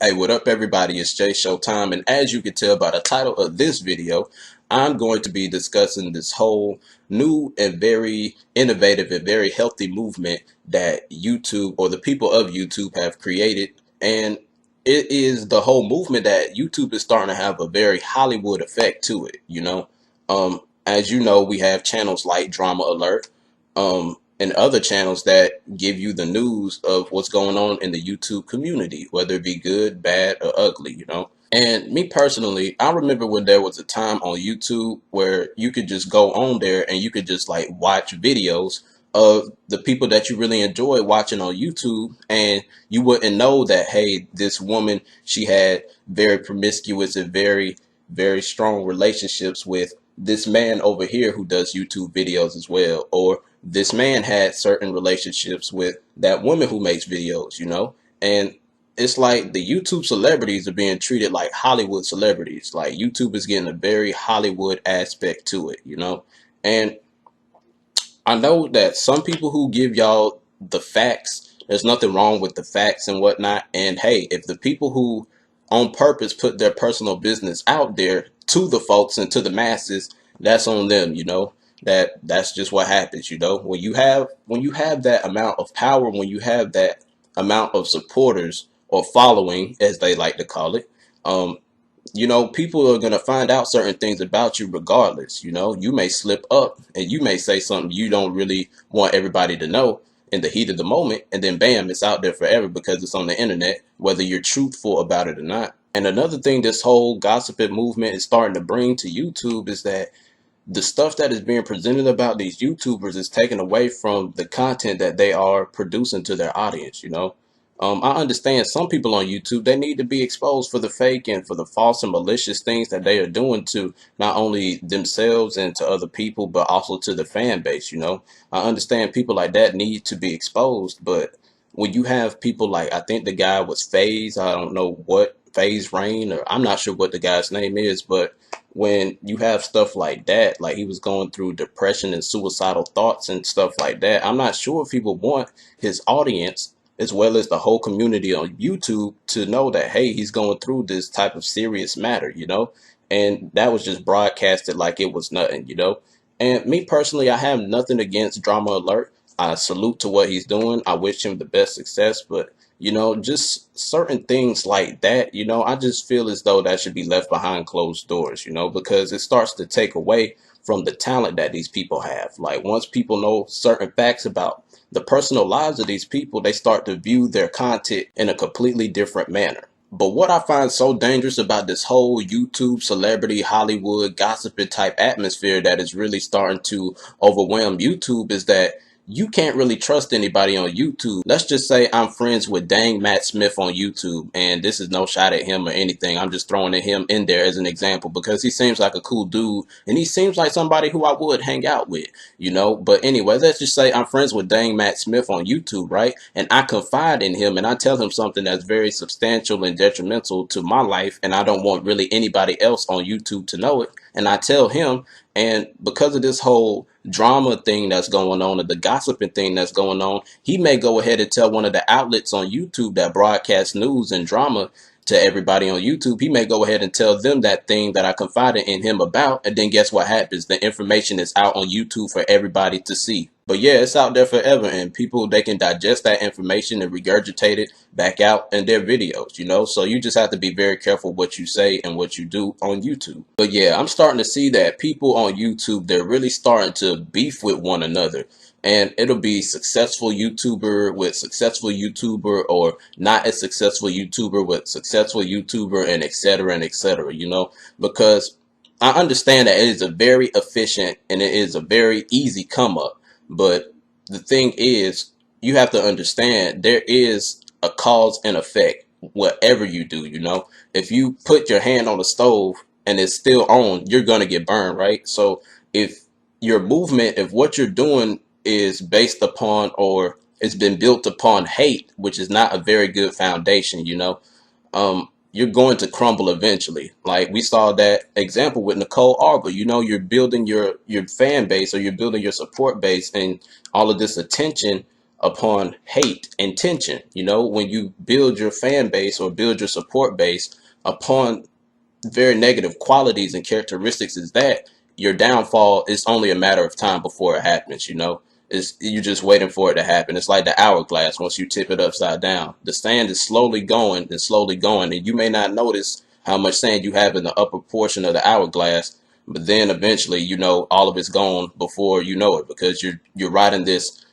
Hey, what up, everybody? It's Showtime, and as you can tell by the title of this video, I'm going to be discussing this whole new and very innovative and very healthy movement that YouTube or the people of YouTube have created. And it is the whole movement that YouTube is starting to have a very Hollywood effect to it. As you know, we have channels like Drama Alert, and other channels that give you the news of what's going on in the YouTube community, whether it be good, bad, or ugly. And me personally, I remember when there was a time on YouTube where you could just go on there and you could just like watch videos of the people that you really enjoy watching on YouTube, and you wouldn't know that, hey, this woman, she had very promiscuous and very strong relationships with this man over here who does YouTube videos as well, or this man had certain relationships with that woman who makes videos. And it's like the YouTube celebrities are being treated like Hollywood celebrities. Like YouTube is getting a very Hollywood aspect to it. And I know that some people who give y'all the facts, there's nothing wrong with the facts and whatnot. And hey, if the people who on purpose put their personal business out there to the folks and to the masses, that's on them. That's just what happens. When you have that amount of power, when you have that amount of supporters or following, as they like to call it, um, people are going to find out certain things about you regardless. You may slip up and you may say something you don't really want everybody to know in the heat of the moment, and then bam, it's out there forever because it's on the internet, whether you're truthful about it or not. And another thing this whole gossiping movement is starting to bring to YouTube is that the stuff that is being presented about these YouTubers is taken away from the content that they are producing to their audience. I understand some people on YouTube, they need to be exposed for the fake and for the false and malicious things that they are doing to not only themselves and to other people, but also to the fan base. I understand people like that need to be exposed, but when you have people like, I think the guy was FaZe, I don't know what, FaZe Rain, or I'm not sure what the guy's name is, but when you have stuff like that, like he was going through depression and suicidal thoughts and stuff like that, I'm not sure if people want his audience as well as the whole community on YouTube to know that, hey, he's going through this type of serious matter. And that was just broadcasted like it was nothing. And me personally, I have nothing against Drama Alert. I salute to what he's doing. I wish him the best success, but just certain things like that, I just feel as though that should be left behind closed doors, because it starts to take away from the talent that these people have. Like once people know certain facts about the personal lives of these people, they start to view their content in a completely different manner. But what I find so dangerous about this whole YouTube celebrity Hollywood gossiping type atmosphere that is really starting to overwhelm YouTube is that you can't really trust anybody on YouTube. Let's just say I'm friends with Dang Matt Smith on YouTube, and this is no shot at him or anything. I'm just throwing at him in there as an example because he seems like a cool dude and he seems like somebody who I would hang out with. But anyway, let's just say I'm friends with Dang Matt Smith on YouTube, right? And I confide in him and I tell him something that's very substantial and detrimental to my life, and I don't want really anybody else on YouTube to know it. And I tell him, and because of this whole drama thing that's going on, or the gossiping thing that's going on, he may go ahead and tell one of the outlets on YouTube that broadcast news and drama to everybody on YouTube. He may go ahead and tell them that thing that I confided in him about, and then guess what happens? The information is out on YouTube for everybody to see. But yeah, it's out there forever, and people, they can digest that information and regurgitate it back out in their videos. So you just have to be very careful what you say and what you do on YouTube. But yeah, I'm starting to see that people on YouTube, they're really starting to beef with one another. And it'll be successful YouTuber with successful YouTuber, or not as successful YouTuber with successful YouTuber, and etc. Because I understand that it is a very efficient and it is a very easy come up. But the thing is, you have to understand there is a cause and effect, whatever you do. If you put your hand on the stove and it's still on, you're going to get burned, right? So if your movement, if what you're doing is based upon, or it's been built upon hate, which is not a very good foundation, you're going to crumble eventually. Like we saw that example with Nicole Arbor. You're building your fan base, or you're building your support base, and all of this attention upon hate and tension. You know, when you build your fan base or build your support base upon very negative qualities and characteristics, is that your downfall is only a matter of time before it happens. You know, it's you just waiting for it to happen. It's like the hourglass. Once you tip it upside down, the sand is slowly going, and you may not notice how much sand you have in the upper portion of the hourglass, but then eventually, you know, all of it's gone before you know it, because you're riding this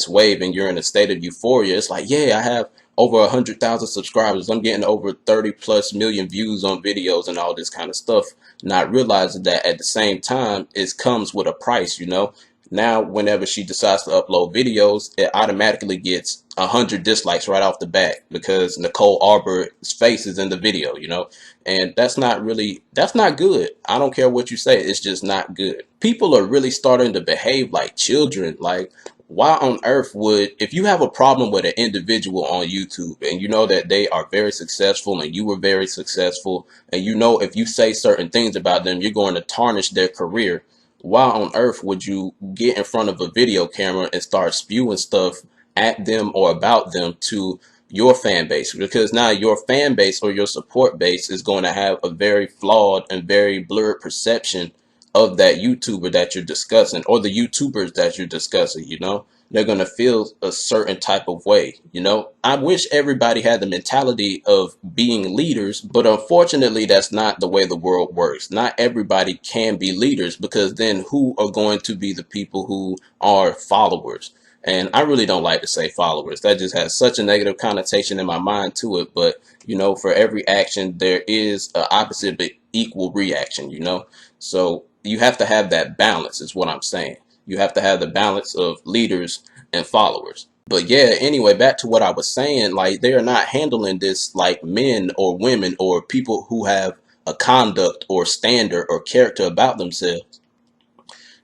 wave, and you're in a state of euphoria. It's like, yeah, I have over 100,000 subscribers. I'm getting over 30+ million views on videos and all this kind of stuff. Not realizing that at the same time, it comes with a price, you know. Now, whenever she decides to upload videos, it automatically gets 100 dislikes right off the bat because Nicole Arbor's face is in the video, you know. And that's not good. I don't care what you say. It's just not good. People are really starting to behave like children. Like, why on earth would, if you have a problem with an individual on YouTube and you know that they are very successful and you were very successful, and you know if you say certain things about them, you're going to tarnish their career, why on earth would you get in front of a video camera and start spewing stuff at them or about them to your fan base? Because now your fan base or your support base is going to have a very flawed and very blurred perception of that YouTuber that you're discussing, or the YouTubers that you're discussing. You know, they're going to feel a certain type of way. You know, I wish everybody had the mentality of being leaders, but unfortunately that's not the way the world works. Not everybody can be leaders, because then who are going to be the people who are followers? And I really don't like to say followers. That just has such a negative connotation in my mind to it. But, you know, for every action, there is an opposite but equal reaction, you know. So you have to have that balance, is what I'm saying. You have to have the balance of leaders and followers. But yeah, anyway, back to what I was saying, like, they are not handling this like men or women or people who have a conduct or standard or character about themselves.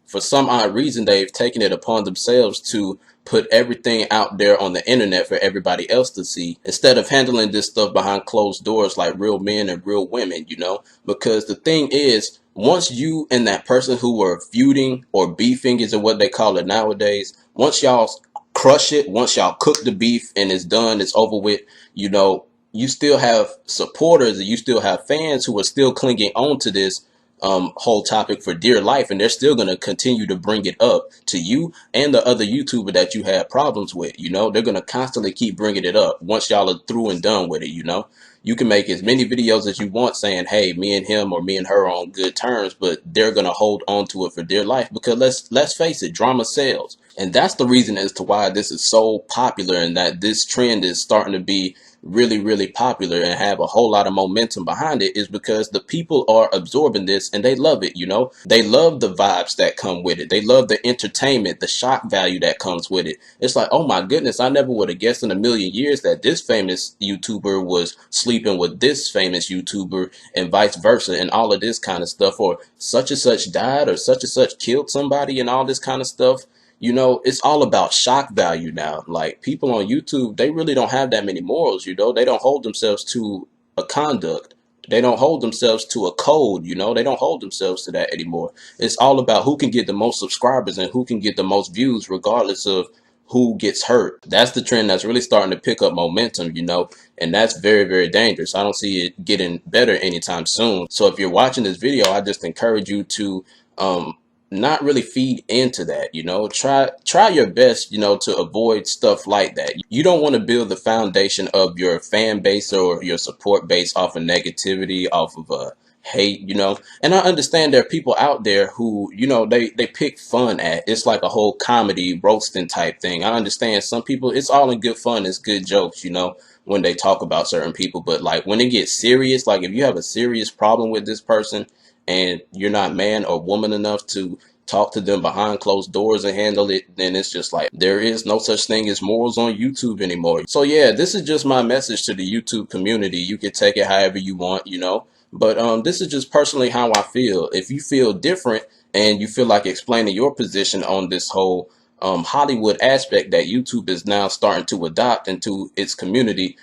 For some odd reason, they've taken it upon themselves to put everything out there on the internet for everybody else to see, instead of handling this stuff behind closed doors like real men and real women, you know. Because the thing is, once you and that person who were feuding or beefing, is what they call it nowadays, once y'all crush it, once y'all cook the beef and it's done, it's over with, you know, you still have supporters and you still have fans who are still clinging on to this whole topic for dear life, and they're still going to continue to bring it up to you and the other YouTuber that you had problems with. You know, they're going to constantly keep bringing it up once y'all are through and done with it. You know, you can make as many videos as you want saying, hey, me and him or me and her are on good terms, but they're going to hold on to it for dear life, because let's face it, drama sells. And that's the reason as to why this is so popular, and that this trend is starting to be really, really popular and have a whole lot of momentum behind it, is because the people are absorbing this and they love it. You know, they love the vibes that come with it. They love the entertainment, the shock value that comes with it. It's like, oh my goodness, I never would have guessed in a million years that this famous YouTuber was sleeping with this famous YouTuber, and vice versa, and all of this kind of stuff, or such and such died, or such and such killed somebody, and all this kind of stuff. You know, it's all about shock value now. Like, people on YouTube, they really don't have that many morals, you know. They don't hold themselves to a conduct. They don't hold themselves to a code, you know. They don't hold themselves to that anymore. It's all about who can get the most subscribers and who can get the most views, regardless of who gets hurt. That's the trend that's really starting to pick up momentum, you know, and that's very, very dangerous. I don't see it getting better anytime soon. So if you're watching this video, I just encourage you to not really feed into that. You know, try your best, you know, to avoid stuff like that. You don't want to build the foundation of your fan base or your support base off of negativity, off of hate, you know. And I understand there are people out there who, you know, they pick fun at, it's like a whole comedy roasting type thing. I understand some people, it's all in good fun, it's good jokes, you know, when they talk about certain people. But like, when it gets serious, like if you have a serious problem with this person and you're not man or woman enough to talk to them behind closed doors and handle it, then it's just like, there is no such thing as morals on YouTube anymore. So yeah, this is just my message to the YouTube community. You can take it however you want, you know, but this is just personally how I feel. If you feel different and you feel like explaining your position on this whole Hollywood aspect that YouTube is now starting to adopt into its community,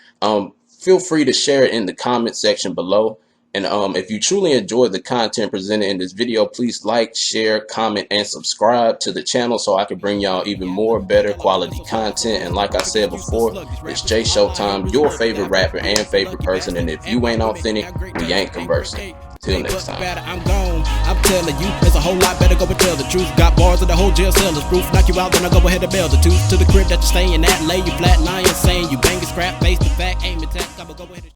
feel free to share it in the comment section below. And if you truly enjoyed the content presented in this video, please like, share, comment, and subscribe to the channel so I can bring y'all even more better quality content. And like I said before, it's Jay Showtime, your favorite rapper and favorite person. And if you ain't authentic, we ain't conversing. Till next time. I'm gone. I'm telling you, there's a whole lot better. Go and tell the truth. Got bars of the whole jail cell is proof. Knock you out, then I go ahead and bail the tooth to the crib that you're staying at. Lay you flat, lying, saying you banging scrap, face the fact, aim attack. I'ma go ahead and